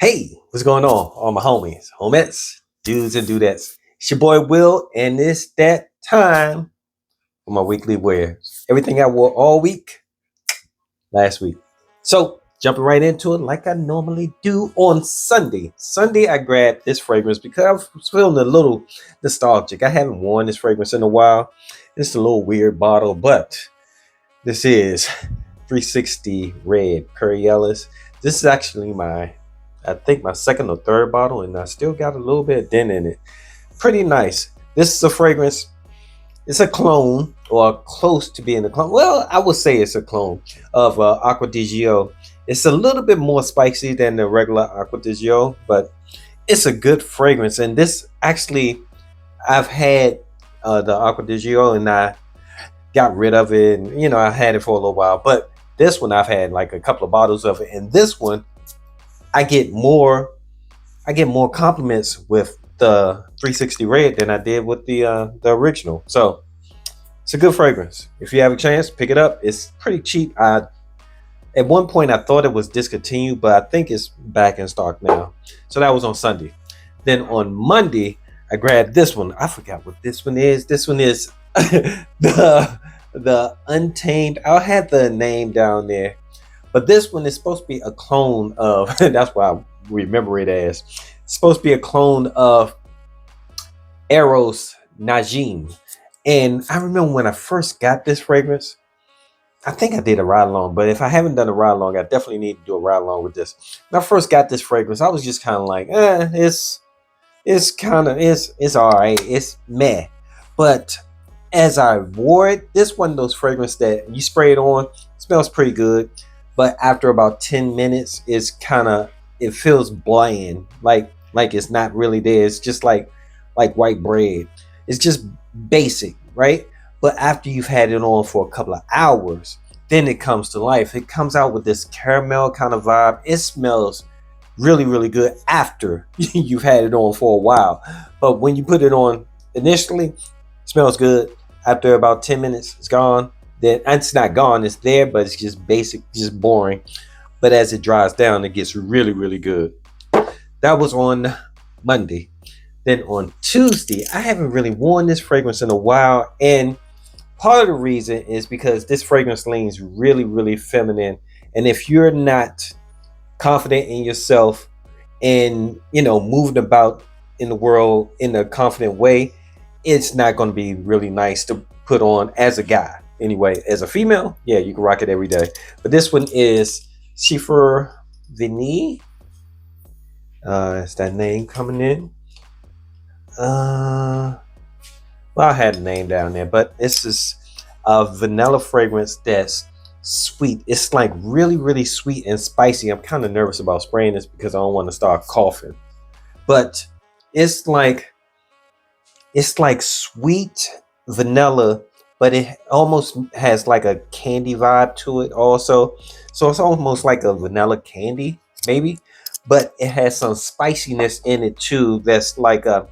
Hey, what's going on? All my homies, homettes, dudes and dudettes. It's your boy Will, and it's that time for my weekly wear. Everything I wore all week, last week. So, jumping right into it like I normally do on Sunday. Sunday, I grabbed this fragrance because I was feeling a little nostalgic. I haven't worn this fragrance in a while. It's a little weird bottle, but this is 360 Red Perry Ellis. This is actually I think my second or third bottle, and I still got a little bit of dent in it. Pretty nice. This is a fragrance. It's a clone, or close to being a clone. Well, I would say it's a clone of Aqua di Gio. It's a little bit more spicy than the regular Aqua di Gio, but it's a good fragrance. And this actually, I've had the Aqua di Gio, and I got rid of it. And, I had it for a little while, but this one I've had like a couple of bottles of it, and this one I get more compliments with the 360 Red than I did with the original. So it's a good fragrance. If you have a chance, pick it up. It's pretty cheap. At one point I thought it was discontinued, but I think it's back in stock now. So that was on Sunday. Then on Monday, I grabbed this one. I forgot what this one is. This one is the Untamed. I'll have the name down there. But this one is supposed to be a clone of, that's why I remember it as, it's supposed to be a clone of Eros Najim. And I remember when I first got this fragrance, I think I did a ride along, but if I haven't done a ride along, I definitely need to do a ride along with this. When I first got this fragrance, I was just kind of like, it's all right, it's meh. But as I wore it, this one of those fragrances that you spray it on, smells pretty good. But after about 10 minutes, it feels bland, like it's not really there. It's just like white bread. It's just basic, right? But after you've had it on for a couple of hours, then it comes to life. It comes out with this caramel kind of vibe. It smells really, really good after you've had it on for a while. But when you put it on initially, it smells good. After about 10 minutes, it's gone. Then it's not gone, it's there, but it's just basic, just boring. But as it dries down, it gets really, really good. That was on Monday. Then on Tuesday, I haven't really worn this fragrance in a while, and part of the reason is because this fragrance leans really, really feminine. And if you're not confident in yourself and moving about in the world in a confident way, it's not going to be really nice to put on as a guy. Anyway, as a female, yeah, you can rock it every day. But this one is Schiffer Vini. Is that name coming in? Well, I had a name down there, but this is a vanilla fragrance that's sweet. It's like really, really sweet and spicy. I'm kind of nervous about spraying this because I don't want to start coughing. But it's like sweet vanilla, but it almost has like a candy vibe to it also. So it's almost like a vanilla candy, maybe, but it has some spiciness in it too. That's like I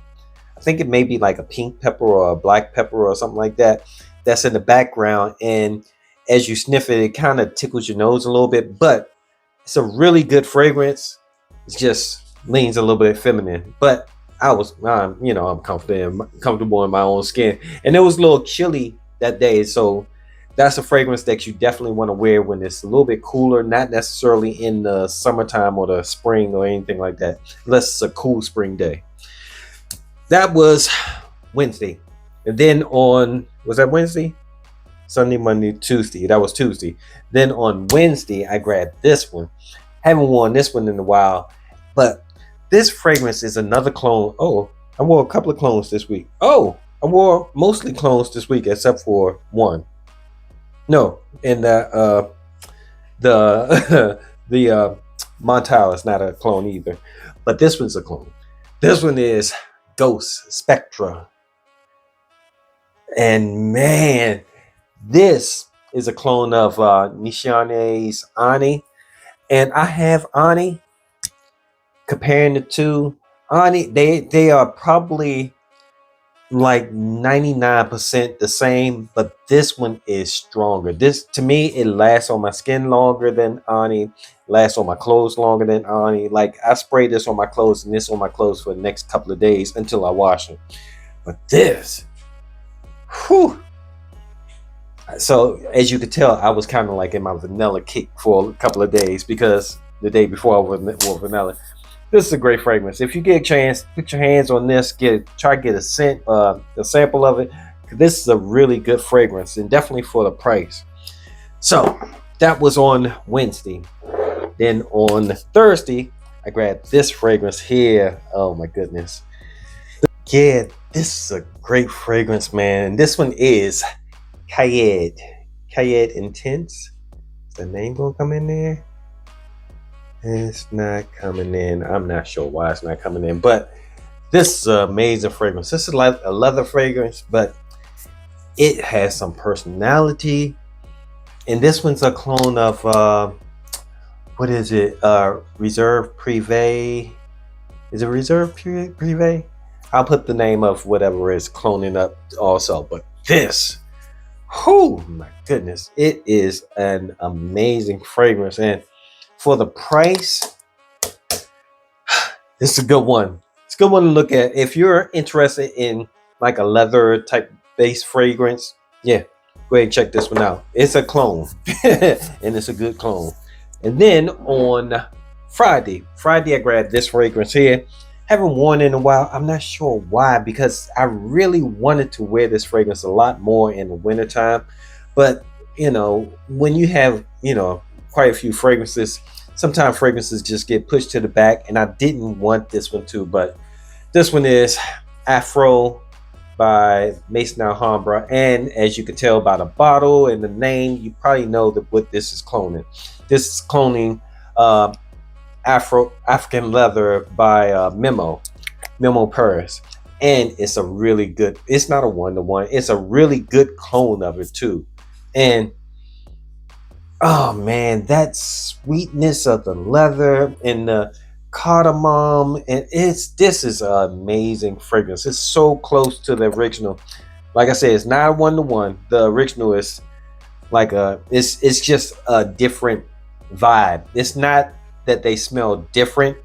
think it may be like a pink pepper or a black pepper or something like that. That's in the background, and as you sniff it, it kind of tickles your nose a little bit. But it's a really good fragrance. It just leans a little bit feminine, but I'm comfortable in my own skin, and it was a little chilly that day, so that's a fragrance that you definitely want to wear when it's a little bit cooler, not necessarily in the summertime or the spring or anything like that, unless it's a cool spring day. That was Wednesday. And then was that Wednesday? Sunday, Monday, Tuesday. That was Tuesday. Then on Wednesday, I grabbed this one. Haven't worn this one in a while, but this fragrance is another clone. Oh, I wore a couple of clones this week. Oh, I wore mostly clones this week except for one. No, and the the Montal is not a clone either, but this one's a clone. This one is Ghost Spectra, and man, this is a clone of Nishane's Ani, and I have Ani. Comparing the two, Ani, they are probably like 99% the same, but this one is stronger. This, to me, it lasts on my skin longer than Ani. lasts on my clothes longer than Ani. Like I spray this on my clothes and this on my clothes for the next couple of days until I wash them. But this, whew. So as you could tell, I was kind of like in my vanilla kick for a couple of days because the day before I wore vanilla. This is a great fragrance. If you get a chance, put your hands on this. Try to get a sample of it. This is a really good fragrance and definitely for the price. So that was on Wednesday. Then on Thursday, I grabbed this fragrance here. Oh my goodness. Yeah, this is a great fragrance, man. This one is Cayenne Intense. Is the name gonna come in there? It's not coming in. I'm not sure why it's not coming in, but this is an amazing fragrance. This is like a leather fragrance, but it has some personality. And this one's a clone of what is it? Reserve Privé. Is it Reserve Privé? I'll put the name of whatever is cloning up also. But this, oh my goodness, it is an amazing fragrance. And for the price, this is a good one. It's a good one to look at. If you're interested in like a leather type base fragrance, yeah, go ahead and check this one out. It's a clone and it's a good clone. And then on Friday I grabbed this fragrance here. Haven't worn it in a while. I'm not sure why, because I really wanted to wear this fragrance a lot more in the wintertime. But, when you have, quite a few fragrances, sometimes fragrances just get pushed to the back. And I didn't want this one too. But this one is Afro by Maison Alhambra. And as you can tell by the bottle and the name, you probably know what this is cloning. This is cloning African leather by Memo Paris, and it's a really good. It's not a 1-to-1. It's a really good clone of it too, and oh man, that sweetness of the leather and the cardamom, and this is an amazing fragrance. It's so close to the original. Like I said, it's not a 1-to-1. The original is like it's just a different vibe. It's not that they smell different.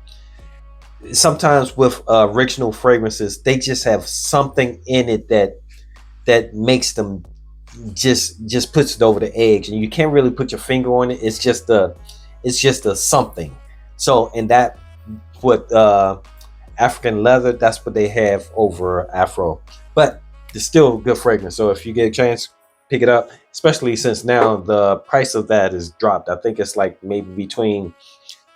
Sometimes with original fragrances, they just have something in it that makes them just puts it over the edge, and you can't really put your finger on it. It's just a something. So, and that what African leather, that's what they have over Afro. But it's still a good fragrance. So if you get a chance, pick it up, especially since now the price of that is dropped. I think it's like maybe between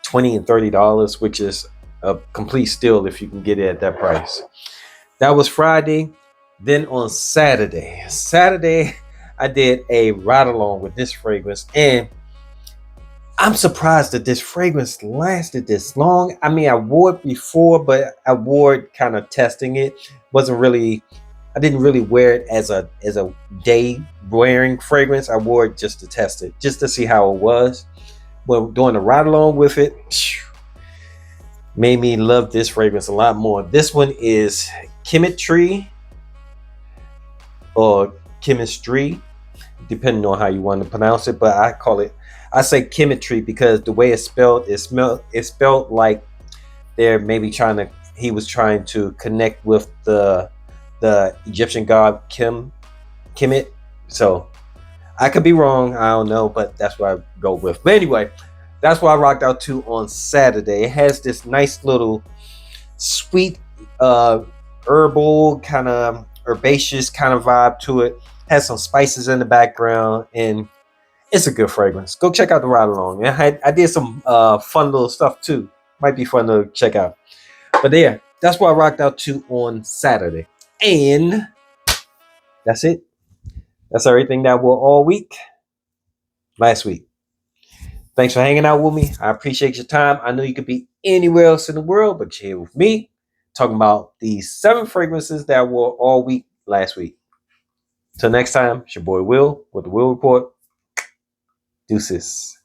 $20 and $30, which is a complete steal if you can get it at that price. That was Friday. Then on Saturday, I did a ride along with this fragrance, and I'm surprised that this fragrance lasted this long. I mean, I wore it before, but I wore it kind of testing it. I didn't really wear it as a day wearing fragrance. I wore it just to test it, just to see how it was. Well, doing a ride along with it made me love this fragrance a lot more. This one is Chemistry or Chemistry, depending on how you want to pronounce it. But I say Chemistry because the way it's spelled, it's spelled like they're maybe he was trying to connect with the Egyptian god Kemet. So I could be wrong. I don't know, but that's what I go with. But anyway, that's what I rocked out to on Saturday. It has this nice little sweet herbal kind of herbaceous kind of vibe to it. Has some spices in the background, and it's a good fragrance. Go check out the ride along. I did some fun little stuff too. Might be fun to check out. But yeah, that's what I rocked out to on Saturday. And that's it. That's everything that I wore all week. Last week. Thanks for hanging out with me. I appreciate your time. I know you could be anywhere else in the world, but you're here with me, talking about these 7 fragrances that I wore all week last week. Till next time, it's your boy Will with the Will Report. Deuces.